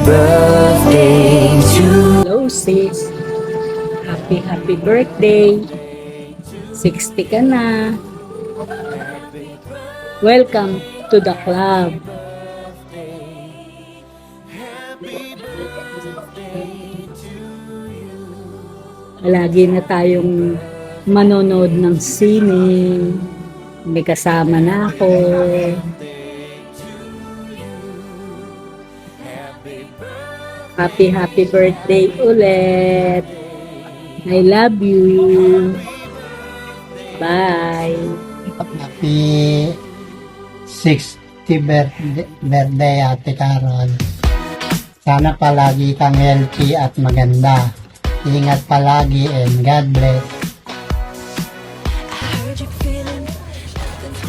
birthday to Hello sis, happy birthday. 60 ka na. Welcome to the club. Lagi na tayong manonood ng sine. May kasama na ako. Happy birthday ulit. I love you. Bye. Happy 60th birthday, Ate Carol. Sana palagi kang healthy at maganda. Ingat palagi and God bless.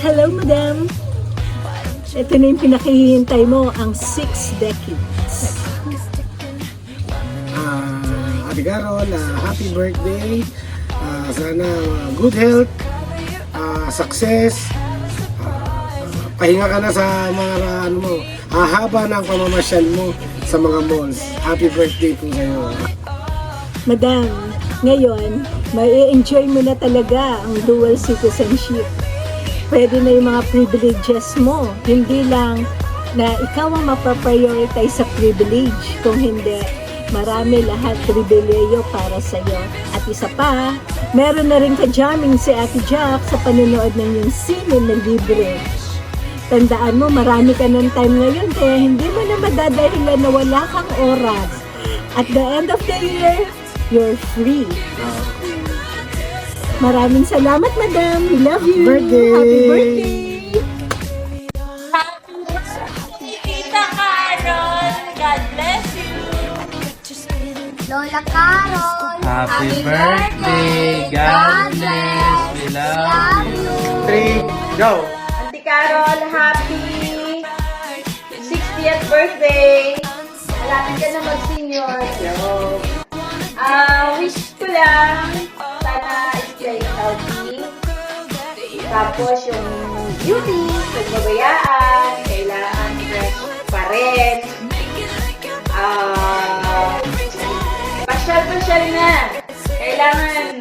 Hello, madam. Ito na yung pinakihintay mo, ang 6 decades. Ate Carol, happy birthday. Sana good health, success. Pahinga ka na sa mga hahaba ng pamamasyal mo sa mga malls. Happy birthday po sa'yo. Madam, ngayon, may enjoy mo na talaga ang dual citizenship. Pwede na yung mga privileges mo. Hindi lang na ikaw ang mapaprioritize sa privilege. Kung hindi, marami lahat pribileyo para sa'yo. At isa pa, meron na rin ka-jamming si Ate Jack sa panonood ng yung sine na libre. Tandaan mo, marami ka ng time ngayon, kaya hindi mo na madadahilan na wala kang oras. At the end of the year, you're free. Maraming salamat, madam. We love you. Birthday! Happy birthday! Tita Carol, God bless you. Lola Carol, Happy birthday! God bless! We love you! 3, go! Auntie Carol, happy 60th birthday. Malapit ka na mag-senior. Wish ko lang, sana stay healthy. Tapos yung beauty, pagbabayaan, kailangan fresh pa rin. Pasyal na. Kailangan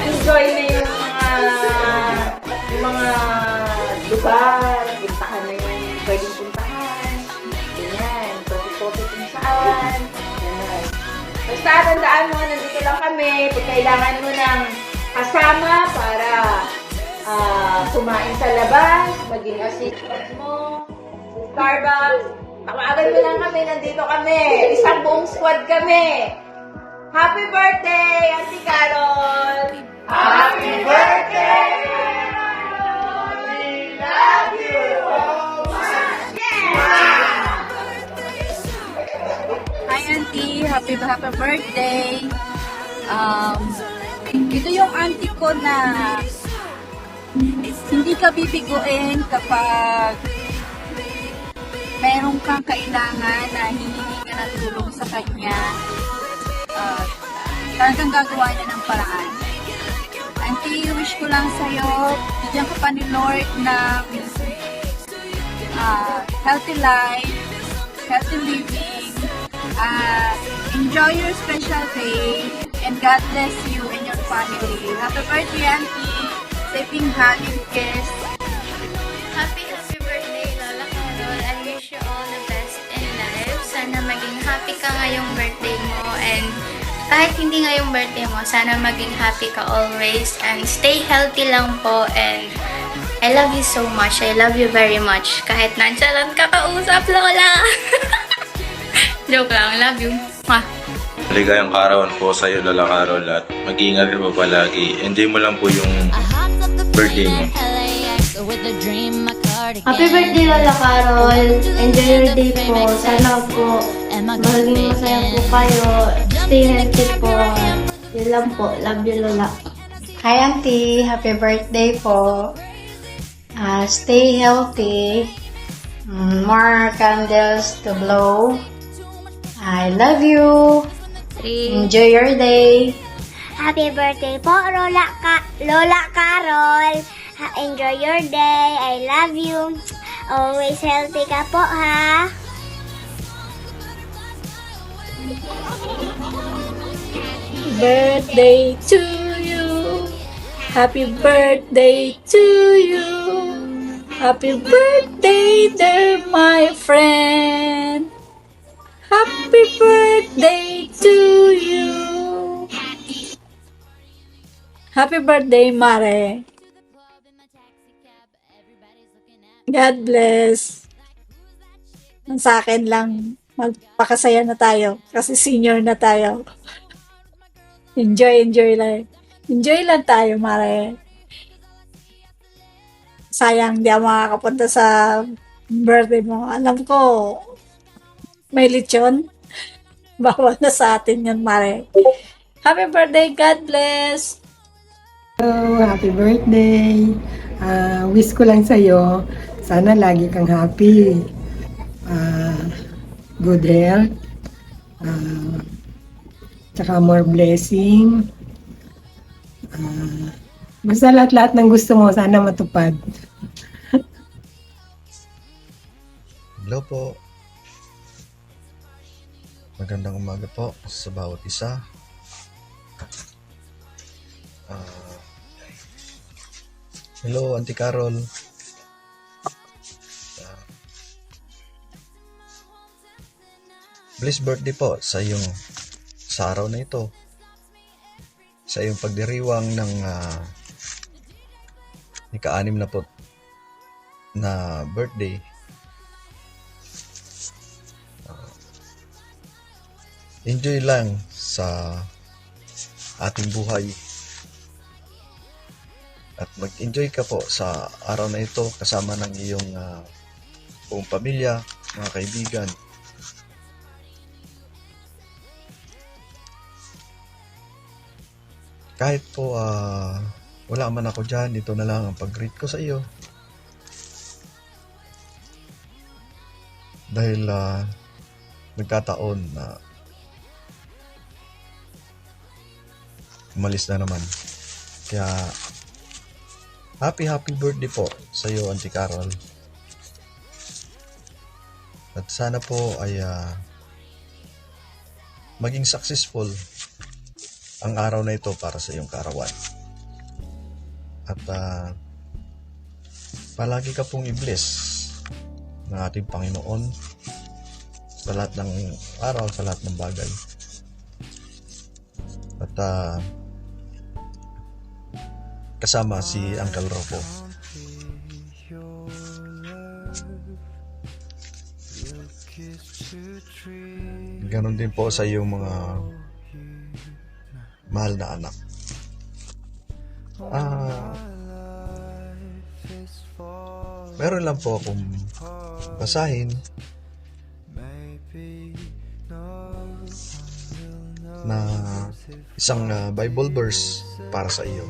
enjoy na yung mga lugar, puntahan na yung pwedeng puntahan. Ganyan, topic kung saan. Ganyan. Basta tandaan mo, nandito lang kami. Pag kailangan mo ng kasama para kumain sa labas, maging assistant mo, sa Starbucks, tawagan mo lang kami, nandito kami. Isang buong squad kami. Happy birthday, Auntie Carol! Happy birthday, Carol! We love you so much! Hi auntie, happy birthday. Ito yung auntie ko na hindi ka bibiguin kapag meron kang kailangan na hihingi ka ng tulong sa kanya. Talagang gagawa niya ng paraan. Auntie, wish ko lang sa'yo, bigyan ka pa ni Lord ng healthy life, healthy living, enjoy your special day, and God bless you and your family. Happy birthday, Auntie! Saving hug and kiss. Happy birthday, Lola Carol. I wish you all the best in life. Sana maging happy ka ngayong birthday mo, and kahit hindi ngayong birthday mo, sana maging happy ka always, and stay healthy lang po, and I love you so much. I love you very much. Kahit nonchalant ka kausap, Lola. Joke lang. Love you. Mwah. Maligayang kaarawan po sa iyo, Lola Carol, at mag-iingat ka po palagi. Enjoy mo lang po yung birthday mo. Happy birthday, Lola Carol! Enjoy your day po. Sana po maging masaya po kayo. Stay healthy po. Yun lang po. Love you, Lola. Hi Auntie, happy birthday po. Stay healthy. More candles to blow. I love you. Enjoy your day. Happy birthday po, Lola Carol. Enjoy your day. I love you. Always healthy ka po, ha? Birthday to you. Happy birthday to you. Happy birthday, dear my friend. Happy birthday to you. Happy birthday, Mare. God bless. Ang sa akin lang, magpakasaya na tayo kasi senior na tayo. Enjoy lang. Enjoy lang tayo, Mare. Sayang, di ako makakapunta sa birthday mo. Alam ko, may lechon. Bawal na sa atin yan, Mare. Happy birthday, God bless. Happy birthday. Wish ko lang sa'yo, sana lagi kang happy. Good health. Tsaka more blessing. Basta lahat-lahat ng gusto mo, sana matupad. Hello po. Magandang umaga po sa bawat isa. Hello, Auntie Carol. Blessed birthday po sa araw na ito. Sa iyong pagdiriwang ng ika-6 na po na birthday. Enjoy lang sa ating buhay. At mag-enjoy ka po sa araw na ito kasama ng iyong buong pamilya, mga kaibigan. Kahit po wala man ako dyan, ito na lang ang pag-greet ko sa iyo. Dahil nagkataon na umalis na naman. Kaya happy birthday po sa iyo, Auntie Carol. At sana po ay maging successful ang araw na ito para sa iyong kaarawan. At palagi ka pong i-bless ng ating Panginoon sa lahat ng araw, sa lahat ng bagay. At kasama si Uncle Rocco. Ganon din po sa iyong mga mahal na anak. Meron lang po akong basahin na isang Bible verse para sa iyo.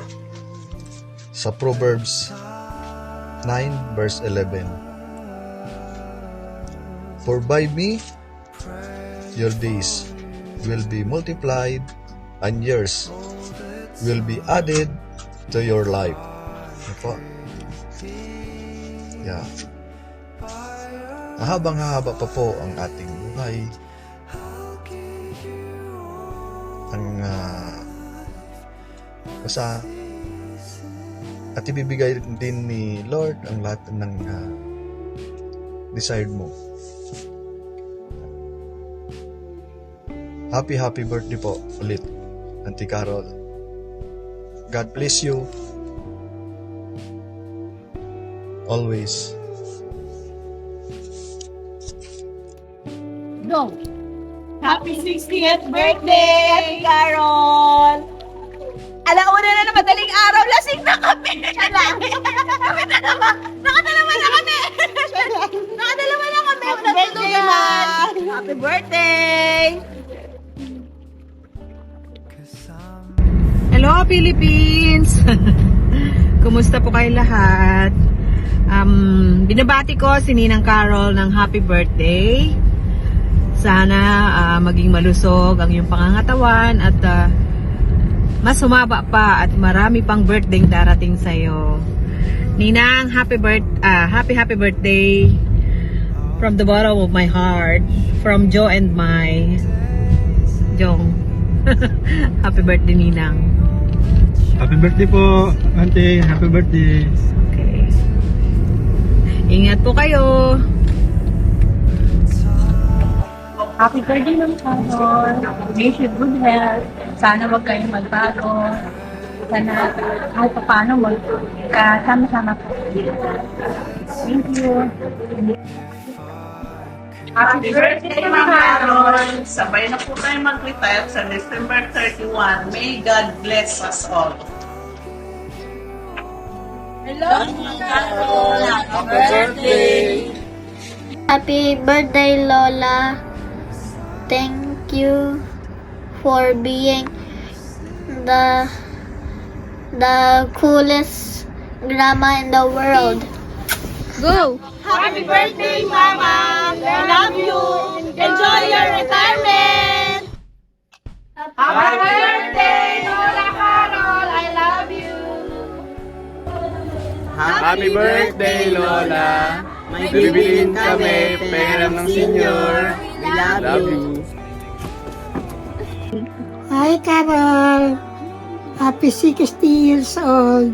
Sa Proverbs 9 verse 11. For by me your days will be multiplied and years will be added to your life. Ito. Yeah. Mahabang-haba pa po ang ating buhay. Ang basta at ibibigay din ni Lord ang lahat ng desired mo. Happy birthday po ulit, Auntie Carol. God bless you always. Go! Happy 60th birthday, Carol! Alauna na na madaling araw, lasing na kami! Kami na naman! Nakadalawa na kami! Nakadalawa na kami! Happy birthday, Ma! Happy birthday! Hello, Philippines! Kumusta po kayo lahat? Binabati ko si Ninang Carol ng happy birthday. Sana maging malusog ang iyong pangangatawan at mas humaba pa at marami pang birthday darating sa'yo. Ninang, happy birthday from the bottom of my heart, from Joe and Mai. Jong. Happy birthday, Ninang. Happy birthday po, Auntie. Happy birthday. Okay. Ingat po kayo. Happy birthday, Ma'am Carol. Wish you good health. Sana wag kayong magbago. Sana kahit pa paano magkasama-sama po. Thank you. Happy birthday, Ma'am Carol! Sabay na po tayo mag-retire sa December 31. May God bless us all. Hello, Ma'am Carol! Happy birthday! Happy birthday, Lola. Thank you for being the coolest grandma in the world. Go! Happy birthday, Mama! I love you! Enjoy your retirement! Happy birthday, Lola Carol! I love you! Happy birthday, Lola. May bibiliin kami, pera ng senior. We love you. Hi, Carol. Happy 60 years old.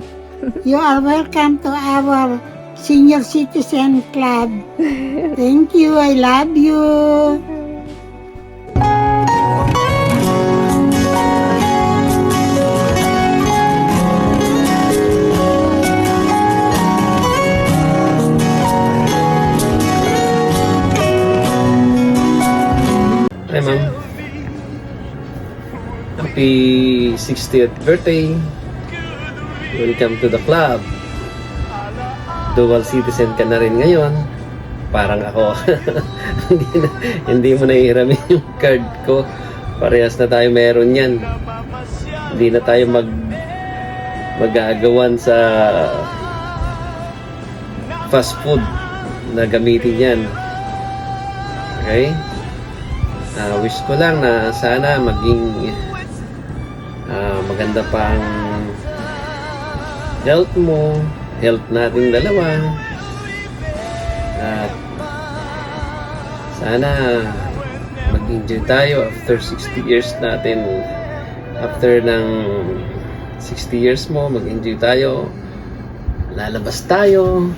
You are welcome to our Senior Citizen Club. Thank you. I love you. Hi, Ma'am. Happy 60th birthday. Welcome to the club. Dual citizen ka na rin ngayon. Parang ako. hindi mo nahihiramin yung card ko. Parehas na tayo meron yan. Hindi na tayo mag-aagawan sa fast food na gamitin yan. Okay? Wish ko lang na sana maging maganda pang health mo, health nating dalawa, at sana mag-enjoy tayo after 60 years natin. After ng 60 years mo, mag-enjoy tayo, lalabas tayo,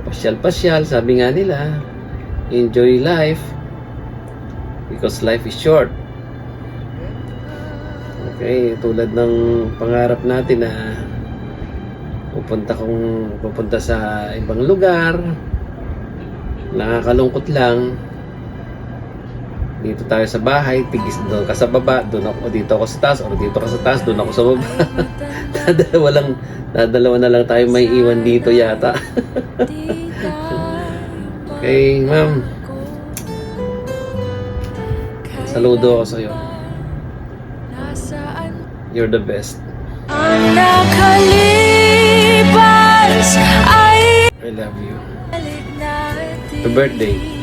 pasyal-pasyal. Sabi nga nila, enjoy life because life is short. Okay, tulad ng pangarap natin na pupunta sa ibang lugar, nakakalungkot lang. Dito tayo sa bahay, tigis doon ka sa baba, doon ako, dito ako sa taas, o dito ka sa taas, doon ako sa baba. Dadalawa na lang tayo may iwan dito yata. Okay, ma'am. Saludo ako sa'yo. You're the best. I love you. Happy birthday.